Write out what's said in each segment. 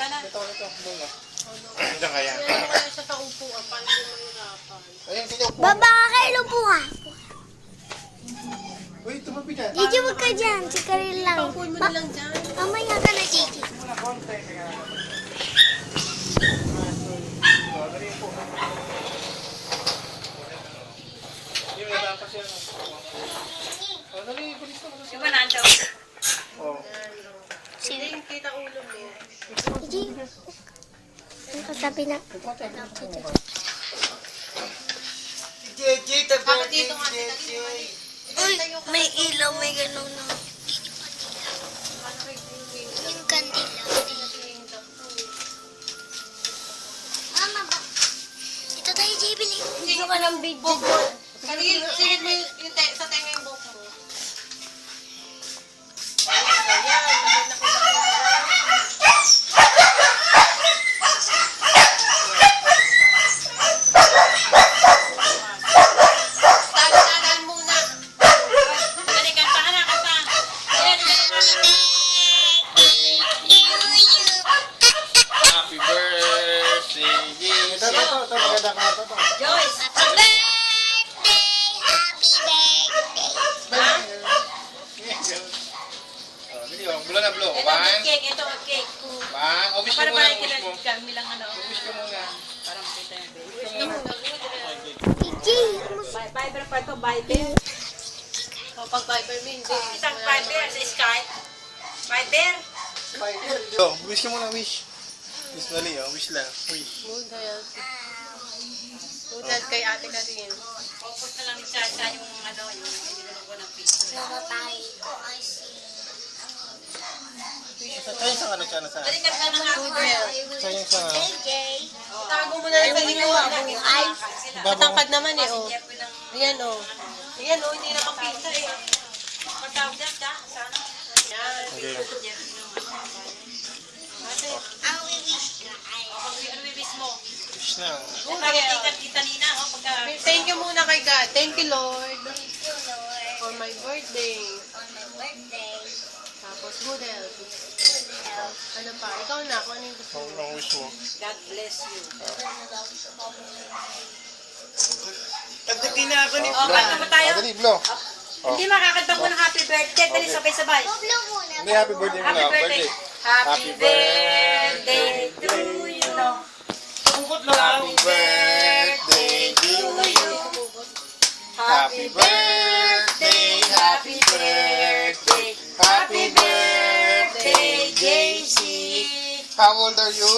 ka na. Ito. Bunga. Diyan kaya. Kaya siya sa upuan, paano mo mahirapan? Ayun, sige, upo. Baba ka kayo po ha. Uy, tumabi ka. Gigi, wag ka dyan. Si Karil lang. Paupuan mo na lang dyan. Mamaya ka na, Gigi. Muna konti. Dali po. Yung iba pa siya. Dali, bilis na. Di ba nandaw? Oh. Hindi yung kita ulo mo. Gigi. Ano kasabi na? JJ, Bakit dito nga sila? Uy, may ilaw, may gano'n na. Yung kandila. Mama ba? Ito tayo, Jay, bili. Video ka ng video. Kanil, sige mo yung sa tenga yung buhok mo. Tagal muna. Dali, kanta ka na, kanta. Happy birthday, JJ. Ito, maganda ka ito. Joyce! Happy birthday. Dali, blow na blow. Ito, cake. Ito, cake. One. O, wish ka Para muna, parang wish mo. kami lang ano. Wish ka muna. Parang kita yung baby. Wish ka muna. Gigi, Viber pa ito, Viber. O, pag Viber mo, hindi. Isang Viber sa Skype. Viber. Oh, wish ka muna, wish. Wish dali, oh. Wish lang. Wish. Good health. Good health kay ate ka rin. Focus na lang siya yung ano, yung inilalo ko ng pizza. namatay ko. I see. Sayang sa ano siya na sa... Dali, kanta na nga. Good health. Sayang sa... JJ. Tago mo na lang sa ginawa mo. Ay, Matangkad naman eh, oh. Jeff ng Ayan, oh. Ayan, oh. Hindi na pagpisa eh. matawag dyan ka. Sana. Yan. Okay. Jeff ng Ate. ang wish ka ay. ano bibis mo? Wish na. Good Parang health. kita nina, oh, pagka... Thank you muna kay God. Thank you, Lord. Thank you, Lord. For my birthday. On my birthday. Tapos good health. Good health. Ano pa? Ikaw na. Kung ano yung gusto mo. Ang wish mo. God bless you. Pagdating na ako ni... Oh, kanta mo tayo. Dali, blow. Hindi makakanta mo ng happy birthday. Dali, sabay-sabay. Bublo muna. Hindi, happy birthday mo Happy na. birthday. Happy birthday to you. No? Happy birthday to you. Happy birthday, happy birthday, happy birthday, JC. How old are you?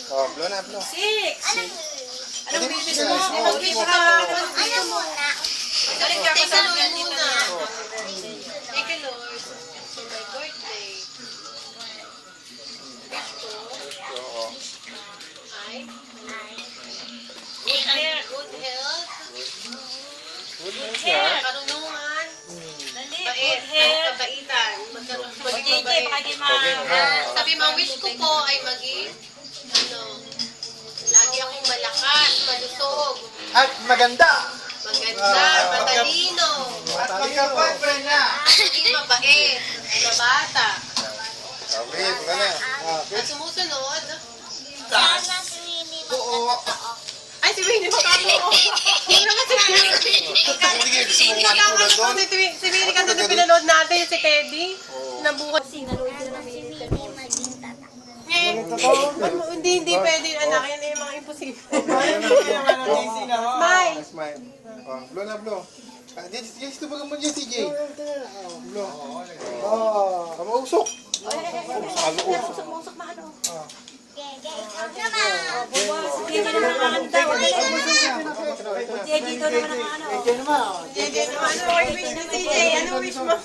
Oh, blow na, blow. 6. Anong bibis mo? Anong bibis mo? Ano muna? Dali, ka Thank you, kasama Lord, yan dito muna. na. Thank you, Lord. For my birthday. Wish ko Oo. ay Good hair. good health, Good news Hair. ha? karunungan, Dali, bait, good hair. kabaitan. Magkaroon O, maging JJ, mabait. baka di ma... Okay, ha? Sabi mo, wish ko po ay maging, lagi akong malakas, malusog, At maganda! maganda, matalino, Boyfriend na! maging mabait, mabata. Okay, wala na. At sumusunod, Sana si Winnie magkatotoo. ay si Winnie magkakaroon. Hindi naman si Winnie. Sige, gusto mo nga Magkakaroon tulad doon? si Winnie kasi nung pinanood natin si Teddy. Nabuhat. Sana si Winnie maging tata. Hindi pwede anak, yan ay mga imposible. Smile. Smile. Oh, blow na, blow. Yes, tubagan mo dyan, CJ. Blow. Oh. Mausok. Ano usok? Musok na ano. JJ, ikaw naman. JJ naman nakakanta. JJ daw naman nakakano. JJ, ano wish ni CJ? Ano wish mo?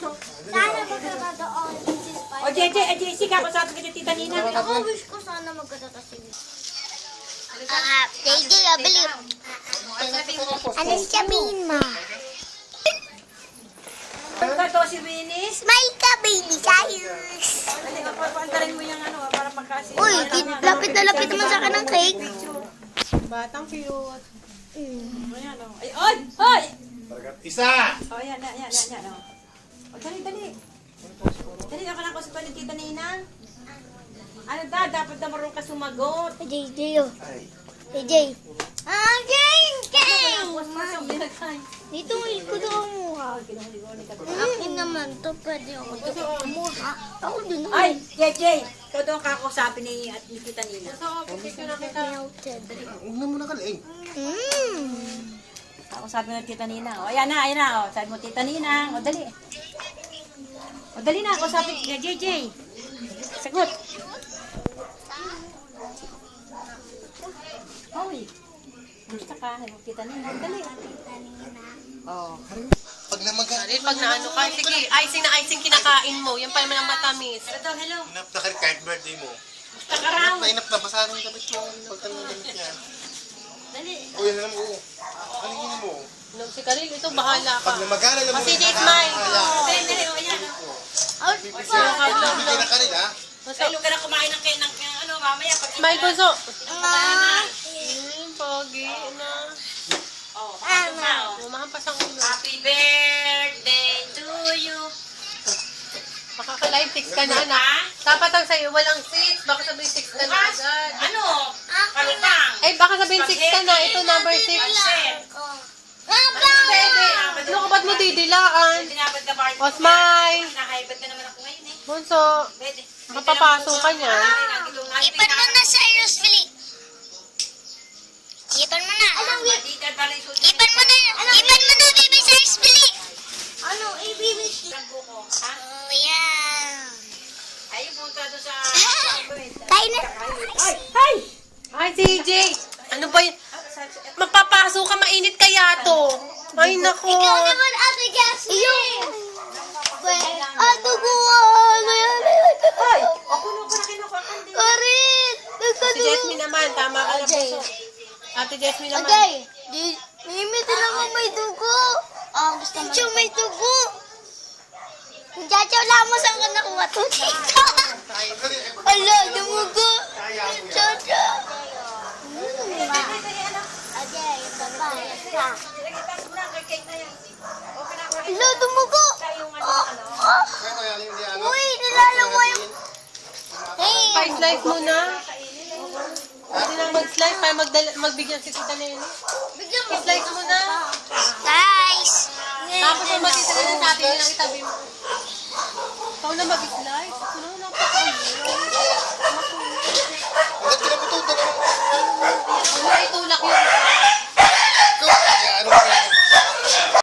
Sana magkakataon. O, JJ, JC ka, kasama ka dyan, Tita Nina. Ako wish ko sana magkatotoo si Winnie. JJ, believe. Ano sabihin mo? Ito si Winnie. Smile ka, baby. Sayos. Dali, paantarin mo yung ano, para magkasi. Uy, lapit na lapit naman sa akin ng cake. Batang cute. Ayan, o. Ay, oy! Hoy! Isa! O, yan, o. O, dali. Dali, ako na ko sa Tita Nina. Ano dapat na marunong ka sumagot. Jay, oh. Jay. Ah, Jay! Dito mo likod ang mukha. Akin naman to, pwede ako to. Ako din. Ay, JJ, ikaw daw ang kakausapin ni at ni Tita Nina. Huwag na muna ka lang. Kakausapin ng Tita Nina. O, ayan na. O, sabi mo, Tita Nina. O, dali. O, dali na. Kausapin ni JJ. Sagot. Hoy. Gusto ka? Tita Nina. Dali. Oh. Pag namaga. Pag naano ka, sige, icing na icing kinakain mo. Yan pa naman ang matamis. Hello. Inap na ka kahit birthday mo. Gusto ka raw. Inap na, basahan yung damit mo. Pagka ng damit niya. Dali. O, yan alam mo. Alingin mo. No, si Karil, ito bahala ka. Pag namagana lang mo. Kasi Jake, smile. Dali. O, ayan. Bigyan na ka rin, ha? Ay, lugar na kumain ng ano, mamaya. Pag Smile, Bunso. kumain na. Pogi na. Oh, pasok na. Oh. Umahampas ang ulo. Happy birthday to you. Makaka-live 6 ka na, anak. Dapat ang sa'yo, walang 6. Baka sabihin 6 ka na Bukas, agad. ano? Kalutang. Eh, baka sabihin 6 ka na. Ito, number 6. Pansit. Pwede. Ano ka ba't mo didilaan? Binabad na party. O, smile. Nakaibad na naman ako ngayon eh. Bunso, Pwede. makapapasok ka niya. Ipan mo na sa Roosevelt. Ipan mo na. Anong Ipan mo na. Ipan mo na, baby, sa Roosevelt. Ano, baby? Oh, yeah. Ay, punta doon sa... Tayo na. Ay! Ay, CJ. Ano ba yun? Magpapasok ka, mainit kaya to. Ay, nako. Ikaw naman, Ate Gasly. Ate ko, Ay! Ako na ko na kinukuha din. Karin! Si Jasmine naman, tama ka na Bunso. Ate Jasmine naman. Ajay! Nimitin ako may dugo. Oh, gusto mo. Chacho, may dugo. Chacho, lamos ang ka nakuha to. Chacho! Ala, dumugo. Chacho! Ajay, papa. Ala, dumugo. Uy, nilalaway. Hey! Pa-slice muna. Pwede na mag-slice para magbigyan si Tita Nelly. Bigyan mo. I-slice mo na. Guys! Tapos ang matitira na sa atin, lang itabi mo. Ikaw na mag-slice. Ako na, napaka-ulo. Ba't pinapututan mo? Wala, itulak yun.